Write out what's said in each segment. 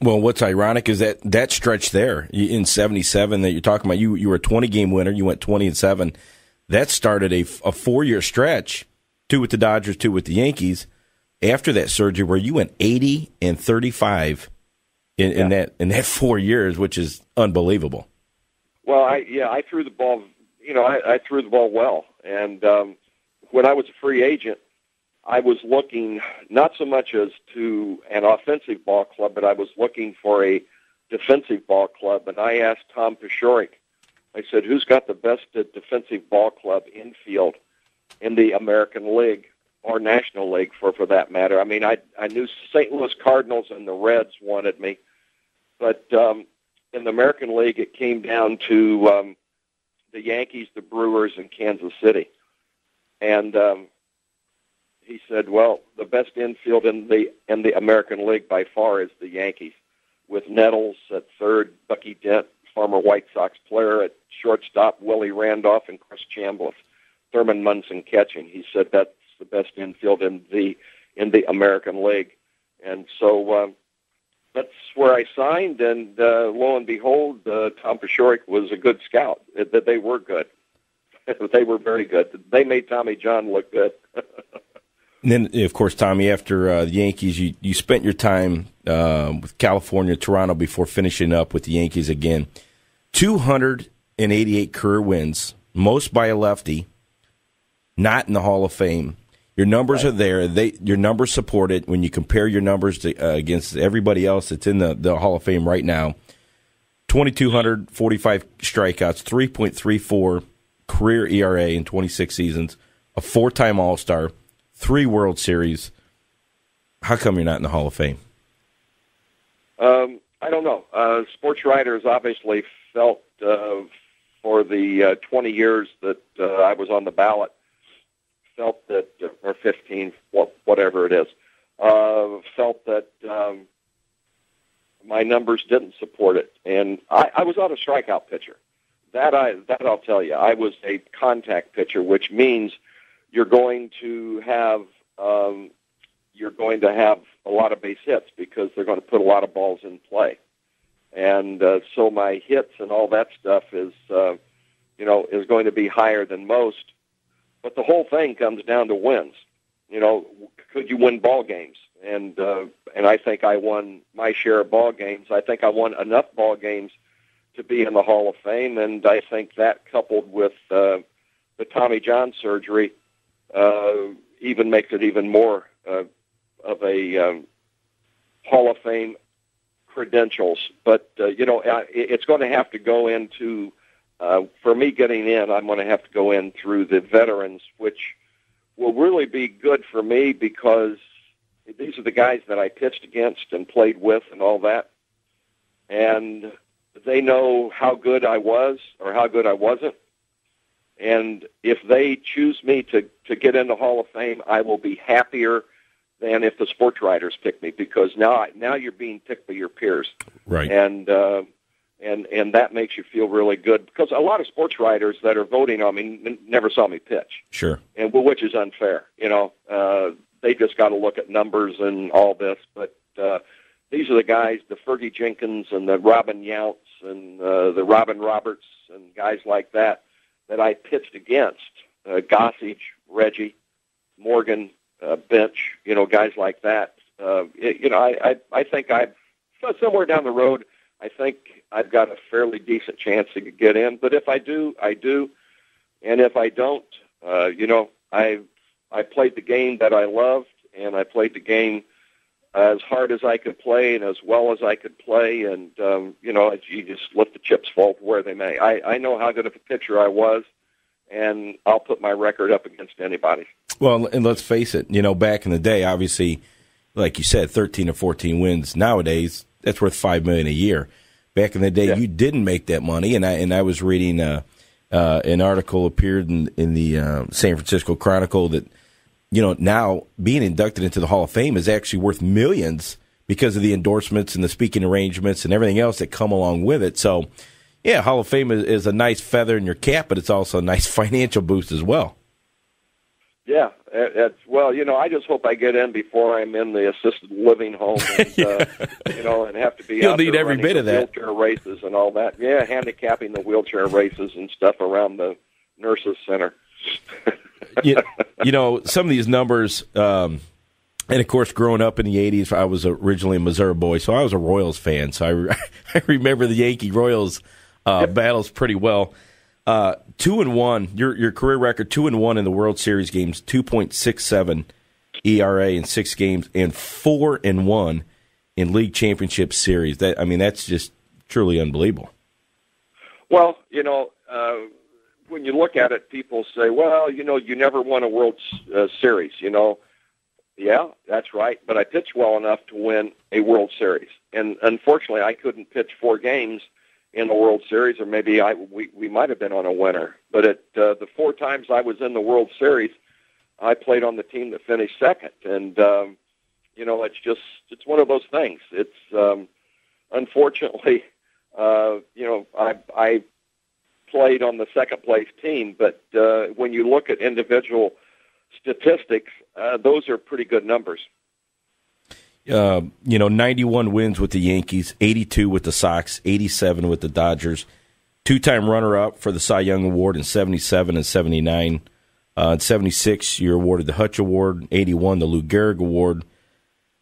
Well, what's ironic is that stretch there in 77 that you're talking about, you were a 20-game winner. You went 20-7. That started a 4-year stretch, 2 with the Dodgers, 2 with the Yankees, after that surgery where you went 80-35 in that 4 years, which is unbelievable. Well, I threw the ball, I threw the ball well. And when I was a free agent, I was looking not so much as to an offensive ball club, but I was looking for a defensive ball club. And I asked Tom Paciorek, I said, who's got the best defensive ball club infield in the American League or National League for that matter? I mean, I knew St. Louis Cardinals and the Reds wanted me, but in the American League it came down to the Yankees, the Brewers, and Kansas City. And he said, well, the best infield in the American League by far is the Yankees, with Nettles at third, Bucky Dent, former White Sox player, at shortstop, Willie Randolph, and Chris Chambliss, Thurman Munson catching. He said that's the best infield in the American League. And so that's where I signed, and lo and behold, Tom Paciorek was a good scout. That they were good. They were very good. They made Tommy John look good. And then, of course, Tommy, after the Yankees, you spent your time with California, Toronto, before finishing up with the Yankees again. 288 career wins, most by a lefty, not in the Hall of Fame. Your numbers are there. Your numbers support it. When you compare your numbers against everybody else that's in the Hall of Fame right now, 2,245 strikeouts, 3.34 career ERA in 26 seasons, a 4-time All-Star, 3 World Series. How come you're not in the Hall of Fame? I don't know. Sports writers obviously felt for the 20 years that I was on the ballot, felt that, or 15, whatever it is, felt that my numbers didn't support it. And I was not a strikeout pitcher. That I'll tell you. I was a contact pitcher, which means you're going to have a lot of base hits because they're going to put a lot of balls in play. And so my hits and all that stuff is going to be higher than most. But the whole thing comes down to wins. Could you win ball games? And I think I won my share of ball games. I think I won enough ball games to be in the Hall of Fame, and I think that coupled with the Tommy John surgery even makes it even more of a Hall of Fame credentials. But it's going to have to go into for me getting in. I'm going to have to go in through the veterans, which will really be good for me because these are the guys that I pitched against and played with and all that, and they know how good I was or how good I wasn't. And if they choose me to get in the Hall of Fame, I will be happier than if the sports writers pick me, because now you're being picked by your peers, right? And that makes you feel really good, because a lot of sports writers that are voting on me never saw me pitch, sure, and which is unfair. They just got to look at numbers and all this, but these are the guys, the Fergie Jenkins and the Robin Younts and the Robin Roberts and guys like that I pitched against. Gossage, Reggie, Morgan, Bench, guys like that. I think I've somewhere down the road, I think I've got a fairly decent chance to get in. But if I do, I do. And if I don't, I played the game that I loved, and I played the game as hard as I could play and as well as I could play, and, you just let the chips fall where they may. I know how good of a pitcher I was, and I'll put my record up against anybody. Well, and let's face it, back in the day, obviously, like you said, 13 or 14 wins. Nowadays, that's worth $5 million a year. Back in the day, you didn't make that money, and I was reading an article appeared in the San Francisco Chronicle that, now being inducted into the Hall of Fame is actually worth millions because of the endorsements and the speaking arrangements and everything else that come along with it. So, yeah, Hall of Fame is a nice feather in your cap, but it's also a nice financial boost as well. Yeah, well, I just hope I get in before I'm in the assisted living home, and, and have to be You'll out need there every running bit the of that. wheelchair races and all that. Yeah, handicapping the wheelchair races and stuff around the nurses' center. Some of these numbers, and of course, growing up in the 80s, I was originally a Missouri boy, so I was a Royals fan. So I remember the Yankee-Royals battles pretty well. 2-1, your career record, 2-1 in the World Series games, 2.67 ERA in 6 games, and 4-1 in League Championship Series. That's just truly unbelievable. Well, when you look at it, people say, well, you never won a World Series, Yeah, that's right, but I pitched well enough to win a World Series. And unfortunately, I couldn't pitch 4 games in the World Series, or maybe we might have been on a winner. But the 4 times I was in the World Series, I played on the team that finished second. And, it's one of those things. It's, unfortunately, I played on the second-place team, but when you look at individual statistics, those are pretty good numbers. 91 wins with the Yankees, 82 with the Sox, 87 with the Dodgers, 2-time runner-up for the Cy Young Award in 77 and 79. In 76, you're awarded the Hutch Award, 81, the Lou Gehrig Award.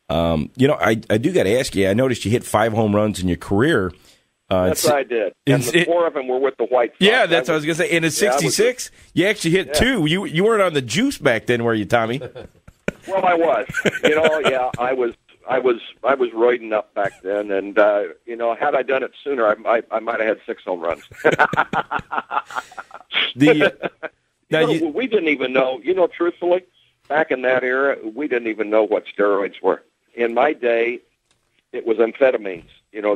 I do got to ask you, I noticed you hit 5 home runs in your career. That's what I did. And 4 of them were with the White Sox. Yeah, that's what I was going to say. And in 66, you actually hit 2. You weren't on the juice back then, were you, Tommy? Well, I was. I was roiding up back then, and had I done it sooner, I might have had 6 home runs. We didn't even know. Truthfully, back in that era, we didn't even know what steroids were. In my day, it was amphetamines.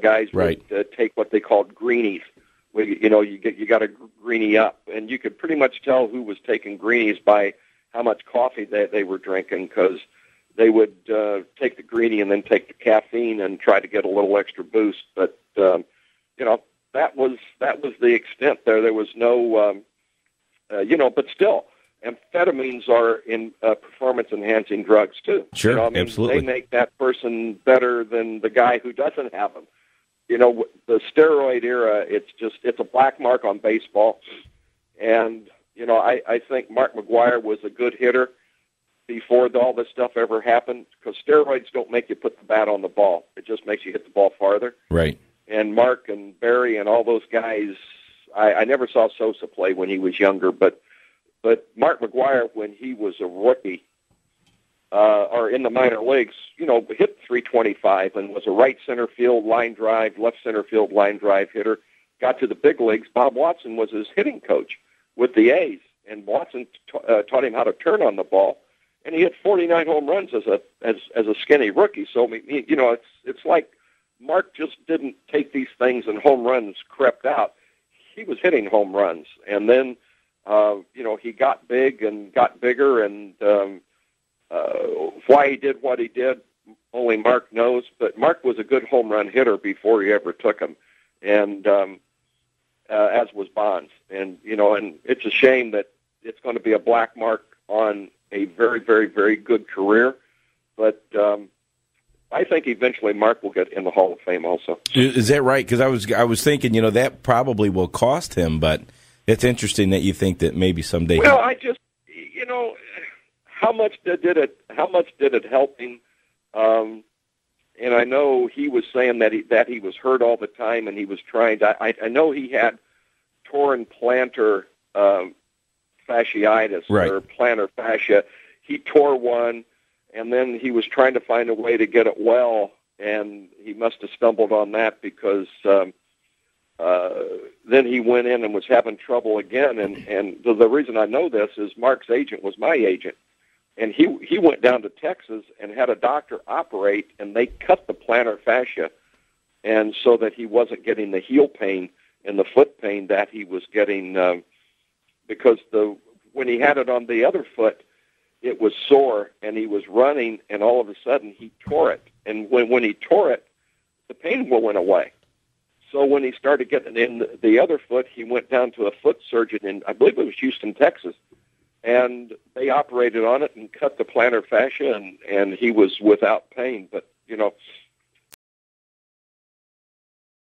Guys would take what they called greenies. You got a greenie up, and you could pretty much tell who was taking greenies by how much coffee they were drinking, because they would take the greenie and then take the caffeine and try to get a little extra boost. But that was the extent there. There was no, but still, amphetamines are in performance-enhancing drugs too. Sure, absolutely. They make that person better than the guy who doesn't have them. The steroid era, it's a black mark on baseball. And, I think Mark Mcguire was a good hitter before all this stuff ever happened, because steroids don't make you put the bat on the ball. It just makes you hit the ball farther. Right. And Mark and Barry and all those guys, I never saw Sosa play when he was younger, but Mark Mcguire, when he was a rookie, or in the minor leagues, hit 325 and was a right center field line drive, left center field line drive hitter. Got to the big leagues. Bob Watson was his hitting coach with the A's, and Watson taught him how to turn on the ball, and he hit 49 home runs as a skinny rookie. So it's like Mark just didn't take these things and home runs crept out. He was hitting home runs, and then he got big and got bigger, and why he did what he did, only Mark knows. But Mark was a good home run hitter before he ever took him, and as was Bonds. And and it's a shame that it's going to be a black mark on a very, very, very good career. But I think eventually Mark will get in the Hall of Fame also. Is that right? Because I was thinking, that probably will cost him, but it's interesting that you think that maybe someday. Well, I just, how much did it help him? And I know he was saying that he was hurt all the time, and he was trying to. I know he had torn plantar fasciitis, right, or plantar fascia. He tore one, and then he was trying to find a way to get it well, and he must have stumbled on that, because then he went in and was having trouble again. And the reason I know this is Mark's agent was my agent. And he went down to Texas and had a doctor operate, and they cut the plantar fascia, and so that he wasn't getting the heel pain and the foot pain that he was getting, because when he had it on the other foot, it was sore, and he was running, and all of a sudden he tore it. And when he tore it, the pain went away. So when he started getting in the other foot, he went down to a foot surgeon in, I believe it was Houston, Texas. and they operated on it and cut the plantar fascia, and he was without pain. But,